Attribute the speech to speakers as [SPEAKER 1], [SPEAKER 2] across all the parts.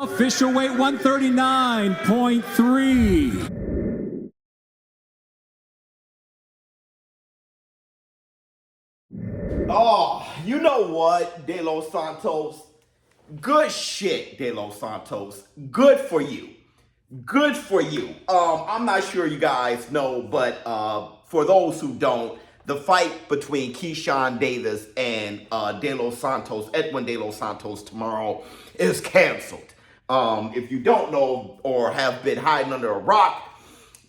[SPEAKER 1] Official weight 139.3.
[SPEAKER 2] Oh, you know what, De Los Santos? Good shit, De Los Santos. Good for you. Good for you. I'm not sure you guys know, but for those who don't, the fight between Keyshawn Davis and Edwin De Los Santos tomorrow is canceled. If you don't know or have been hiding under a rock,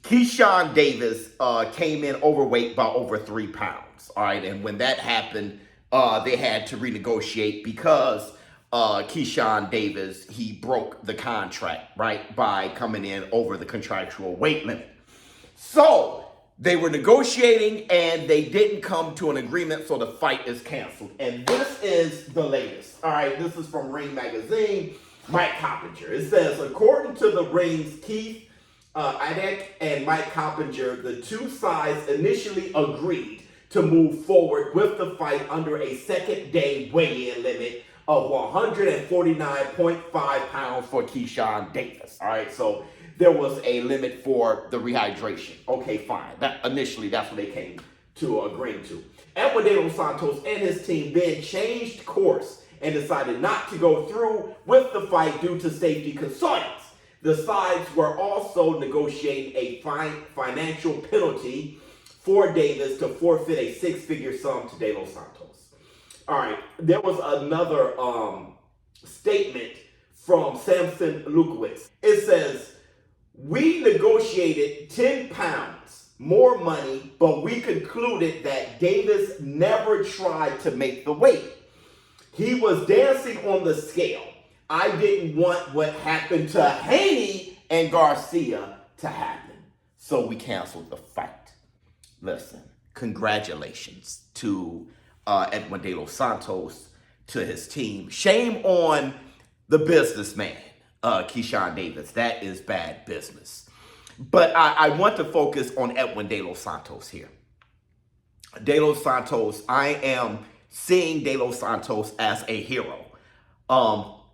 [SPEAKER 2] Keyshawn Davis came in overweight by over 3 pounds. All right, and when that happened, they had to renegotiate because Keyshawn Davis, he broke the contract, right, by coming in over the contractual weight limit. So they were negotiating and they didn't come to an agreement, so the fight is canceled. And this is the latest. All right, this is from Ring Magazine, Mike Coppinger. It says, according to the Ring's Keith Idek and Mike Coppinger, the two sides initially agreed to move forward with the fight under a second-day weigh-in limit of 149.5 pounds for Keyshawn Davis. All right, so there was a limit for the rehydration. Okay, fine. Initially, that's what they came to agreeing to. Edwin De Los Santos and his team then changed course and decided not to go through with the fight due to safety concerns. The sides were also negotiating a financial penalty for Davis to forfeit a 6-figure sum to De Los Santos. All right, there was another statement from Samson Lukowitz. It says, we negotiated 10 pounds more money, but we concluded that Davis never tried to make the weight. He was dancing on the scale. I didn't want what happened to Haney and Garcia to happen, so we canceled the fight. Listen, congratulations to Edwin De Los Santos, to his team. Shame on the businessman, Keyshawn Davis. That is bad business. But I want to focus on Edwin De Los Santos here. De Los Santos, I am seeing De Los Santos as a hero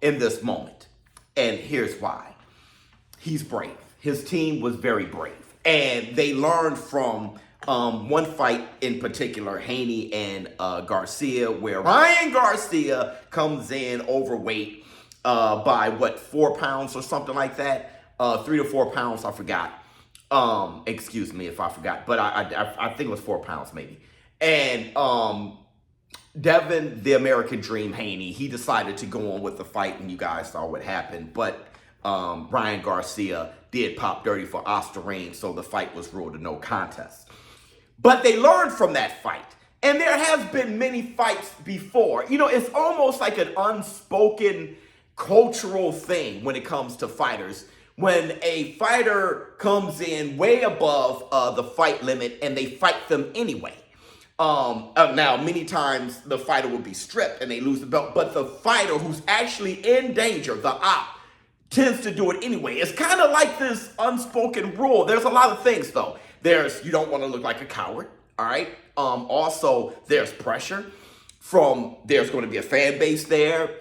[SPEAKER 2] in this moment. And here's why. He's brave. His team was very brave. And they learned from one fight in particular, Haney and Garcia, where Ryan Garcia comes in overweight by 4 pounds or something like that. 3 to 4 pounds, I forgot. Excuse me if I forgot, but I think it was 4 pounds maybe. And Devin, the American Dream Haney, he decided to go on with the fight, and you guys saw what happened. But Ryan Garcia did pop dirty for Osterine, so the fight was ruled a no contest. But they learned from that fight. And there has been many fights before. You know, it's almost like an unspoken cultural thing when it comes to fighters. When a fighter comes in way above the fight limit and they fight them anyway. Now, many times the fighter will be stripped and they lose the belt, but the fighter who's actually in danger, the op, tends to do it anyway. It's kind of like this unspoken rule. There's a lot of things, though. You don't want to look like a coward, all right? Also, there's pressure there's going to be a fan base there.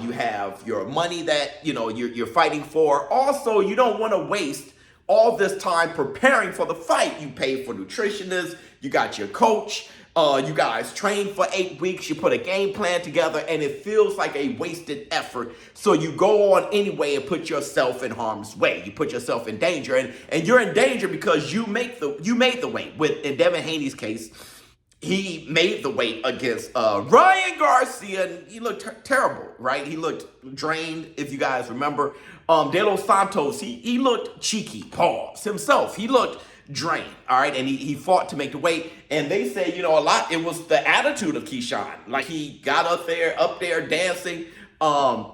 [SPEAKER 2] You have your money that, you're fighting for. Also, you don't want to waste all this time preparing for the fight. You pay for nutritionists, you got your coach, you guys train for 8 weeks, you put a game plan together, and it feels like a wasted effort. So you go on anyway and put yourself in harm's way. You put yourself in danger, and you're in danger because you made the weight. In Devin Haney's case, he made the weight against Ryan Garcia, and he looked terrible, right? He looked drained, if you guys remember. De Los Santos, he looked cheeky, pause himself. He looked drained, all right? And he fought to make the weight. And they say, a lot, it was the attitude of Keyshawn. Like, he got up there dancing,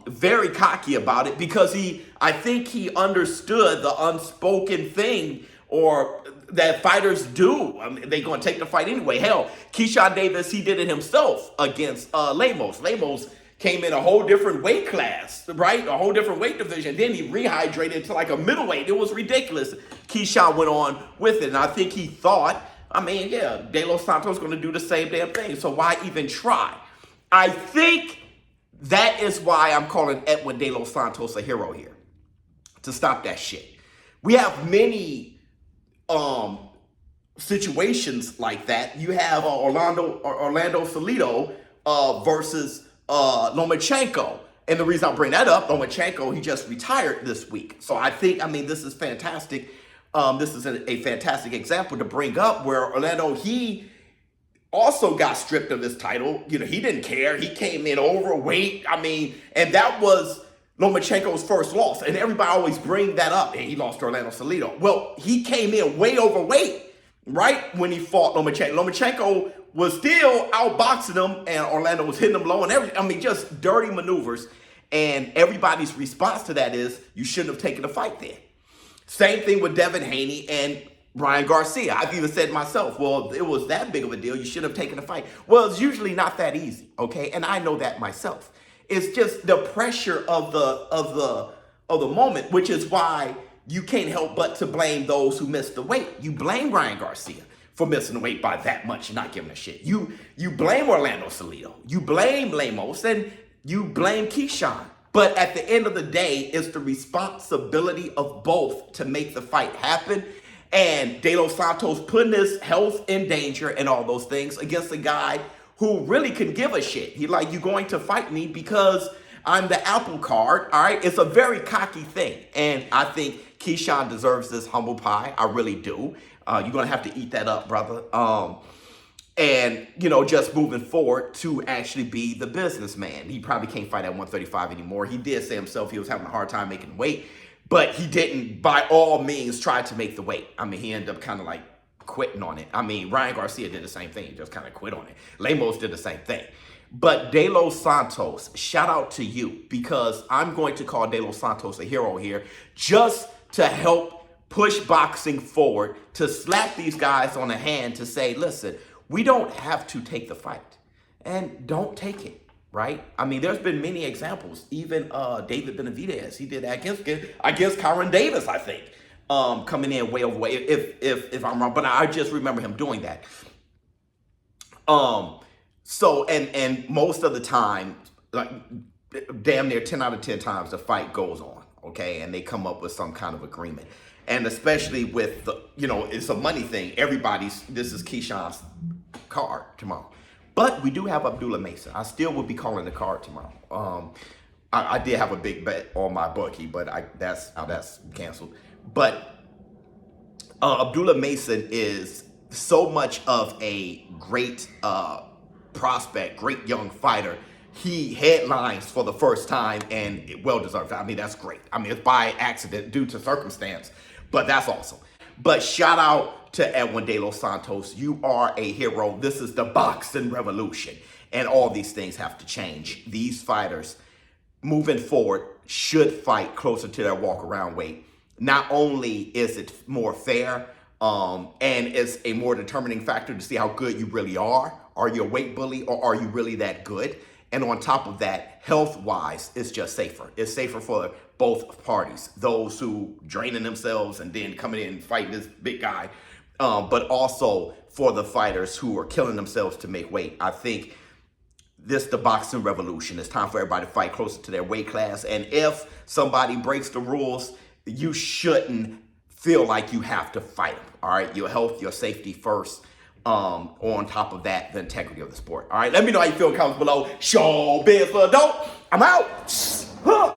[SPEAKER 2] very cocky about it, because I think he understood the unspoken thing or that fighters do. I mean, they're going to take the fight anyway. Hell, Keyshawn Davis, he did it himself against Lemos. Lemos came in a whole different weight class, right? A whole different weight division. Then he rehydrated to like a middleweight. It was ridiculous. Keyshawn went on with it, and I think he thought, De Los Santos is going to do the same damn thing, so why even try? I think that is why I'm calling Edwin De Los Santos a hero here. to stop that shit. We have many situations like that. You have Orlando Salido versus Lomachenko. And the reason I bring that up, Lomachenko, he just retired this week. So I think, this is fantastic. This is a fantastic example to bring up where Orlando, he also got stripped of his title. He didn't care. He came in overweight. And that was Lomachenko's first loss. And everybody always bring that up. And he lost to Orlando Salido. Well, he came in way overweight, right? When he fought Lomachenko. Lomachenko was still outboxing him, and Orlando was hitting him low and everything. Just dirty maneuvers. And everybody's response to that is, you shouldn't have taken the fight then. Same thing with Devin Haney and Ryan Garcia. I've even said myself, well, it was that big of a deal. You should have taken the fight. Well, it's usually not that easy, okay? And I know that myself. It's just the pressure of the moment, which is why you can't help but to blame those who missed the weight. You blame Ryan Garcia for missing the weight by that much and not giving a shit. You blame Orlando Salido. You blame Lemos, and you blame Keyshawn. But at the end of the day, it's the responsibility of both to make the fight happen. And De Los Santos putting his health in danger and all those things against a guy who really can give a shit. He's like, you're going to fight me because I'm the apple card, all right? It's a very cocky thing. And I think Keyshawn deserves this humble pie. I really do. You're going to have to eat that up, brother. And, just moving forward to actually be the businessman. He probably can't fight at 135 anymore. He did say himself he was having a hard time making weight, but he didn't, by all means, try to make the weight. He ended up kind of like quitting on it. Ryan Garcia did the same thing. He just kind of quit on it. Lemos did the same thing. But De Los Santos, shout out to you, because I'm going to call De Los Santos a hero here just to help push boxing forward, to slap these guys on the hand to say, listen, we don't have to take the fight, and don't take it, right? There's been many examples. Even David Benavidez, he did that against Kyron Davis, I think, coming in way overweight, if I'm wrong, but I just remember him doing that. So, and most of the time, like damn near 10 out of 10 times, the fight goes on, okay? And they come up with some kind of agreement. And especially with the, it's a money thing. This is Keyshawn's card tomorrow. But we do have Abdullah Mesa. I still will be calling the card tomorrow. I did have a big bet on my bookie, but that's canceled. But Abdullah Mason is so much of a great prospect, great young fighter. He headlines for the first time, and well-deserved. That's great. It's by accident due to circumstance, but that's awesome. But shout out to Edwin De Los Santos. You are a hero. This is the boxing revolution, and all these things have to change. These fighters moving forward should fight closer to their walk-around weight. Not only is it more fair, and it's a more determining factor to see how good you really are. Are you a weight bully, or are you really that good? And on top of that, health-wise, it's just safer. It's safer for both parties. Those who draining themselves and then coming in and fighting this big guy, but also for the fighters who are killing themselves to make weight. I think this is the boxing revolution. It's time for everybody to fight closer to their weight class. And if somebody breaks the rules, you shouldn't feel like you have to fight them. All right, your health, your safety first. On top of that, the integrity of the sport. All right, let me know how you feel in the comments below. ShowBizz for adult. I'm out.